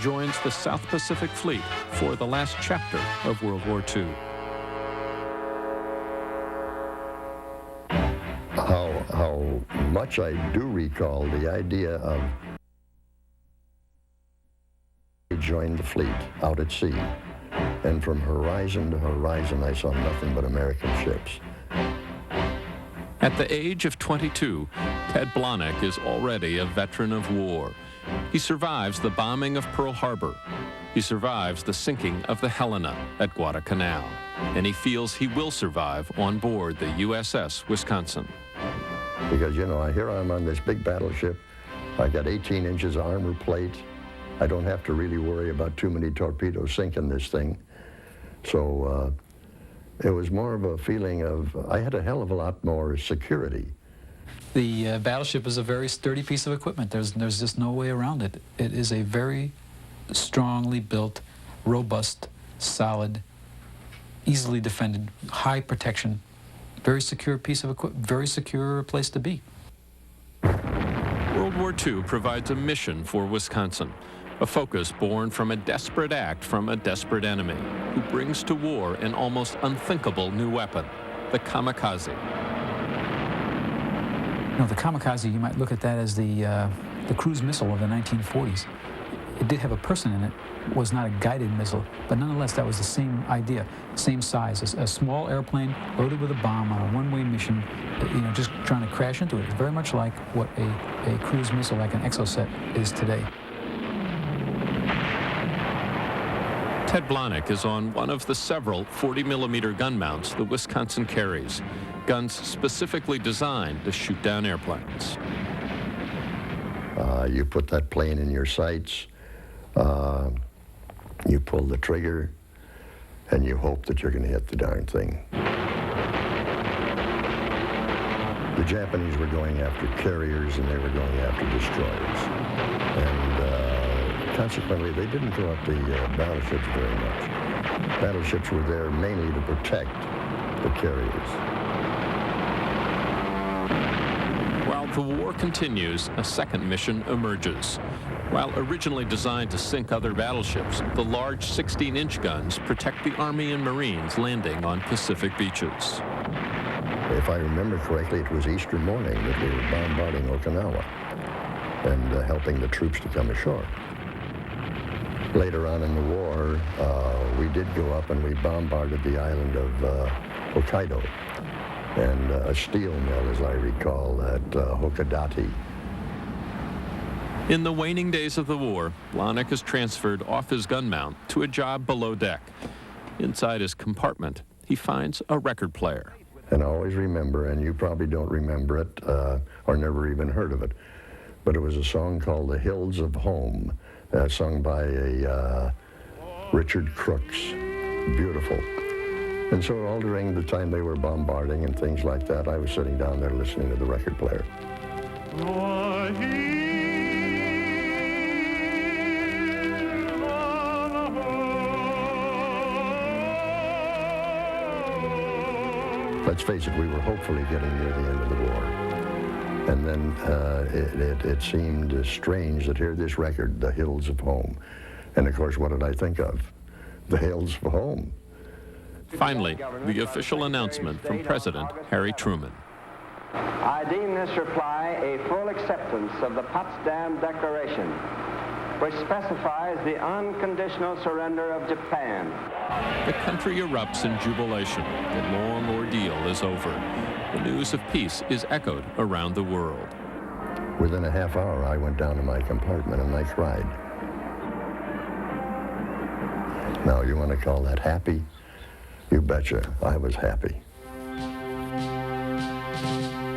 joins the South Pacific Fleet for the last chapter of World War II. How much I do recall the idea of joined the fleet out at sea, and from horizon to horizon I saw nothing but American ships. At the age of 22, Ted Blahnik is already a veteran of war. He survives the bombing of Pearl Harbor. He survives the sinking of the Helena at Guadalcanal. And he feels he will survive on board the USS Wisconsin. Because, you know, here I'm on this big battleship. I got 18 inches of armor plate. I don't have to really worry about too many torpedoes sinking this thing. So it was more of a feeling of, I had a hell of a lot more security. The battleship is a very sturdy piece of equipment. There's just no way around it. It is a very strongly built, robust, solid, easily defended, high protection, very secure piece of equipment, very secure place to be. World War II provides a mission for Wisconsin, a focus born from a desperate act from a desperate enemy who brings to war an almost unthinkable new weapon, the kamikaze. You know, the kamikaze, you might look at that as the cruise missile of the 1940s. It did have a person in it. It was not a guided missile, but nonetheless, that was the same idea, same size. A small airplane loaded with a bomb on a one-way mission, you know, just trying to crash into it. It's very much like what a cruise missile like an Exocet is today. Ted Blahnik is on one of the several 40-millimeter gun mounts the Wisconsin carries, guns specifically designed to shoot down airplanes. You put that plane in your sights, you pull the trigger, and you hope that you're going to hit the darn thing. The Japanese were going after carriers and they were going after destroyers. And consequently, they didn't go up the battleships very much. Battleships were there mainly to protect the carriers. While the war continues, a second mission emerges. While originally designed to sink other battleships, the large 16-inch guns protect the Army and Marines landing on Pacific beaches. If I remember correctly, it was Easter morning that we were bombarding Okinawa and helping the troops to come ashore. Later on in the war, we did go up and we bombarded the island of Hokkaido and a steel mill, as I recall, at Hokkaido. In the waning days of the war, Blahnik is transferred off his gun mount to a job below deck. Inside his compartment, he finds a record player. And I always remember, and you probably don't remember it or never even heard of it, but it was a song called The Hills of Home, sung by Richard Crooks. Beautiful. And so all during the time they were bombarding and things like that, I was sitting down there listening to the record player. Let's face it, we were hopefully getting near the end of the war. And then it seemed strange that hear this record, The Hills of Home. And of course, what did I think of? The Hills of Home. Finally, the official announcement from President Harry Truman. I deem this reply a full acceptance of the Potsdam Declaration, which specifies the unconditional surrender of Japan. The country erupts in jubilation. The long ordeal is over. The news of peace is echoed around the world. Within a half hour, I went down to my compartment and I cried. Now, you want to call that happy? You betcha, I was happy.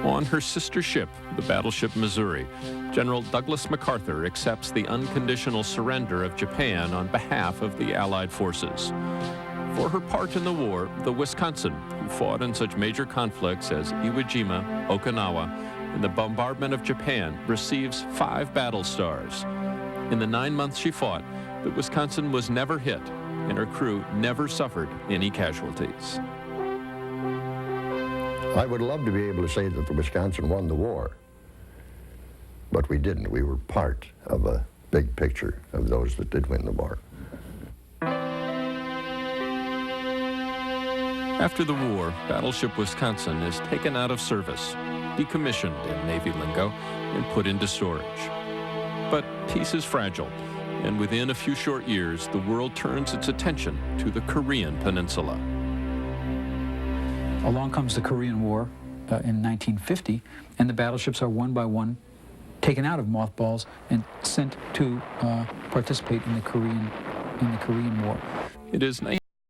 On her sister ship, the battleship Missouri, General Douglas MacArthur accepts the unconditional surrender of Japan on behalf of the Allied forces. For her part in the war, the Wisconsin, who fought in such major conflicts as Iwo Jima, Okinawa, and the bombardment of Japan, receives 5 battle stars. In the 9 months she fought, the Wisconsin was never hit, and her crew never suffered any casualties. I would love to be able to say that the Wisconsin won the war, but we didn't. We were part of a big picture of those that did win the war. After the war, Battleship Wisconsin is taken out of service, decommissioned in Navy lingo, and put into storage. But peace is fragile, and within a few short years, the world turns its attention to the Korean Peninsula. Along comes the Korean War in 1950, and the battleships are one by one taken out of mothballs and sent to participate in the Korean War. It is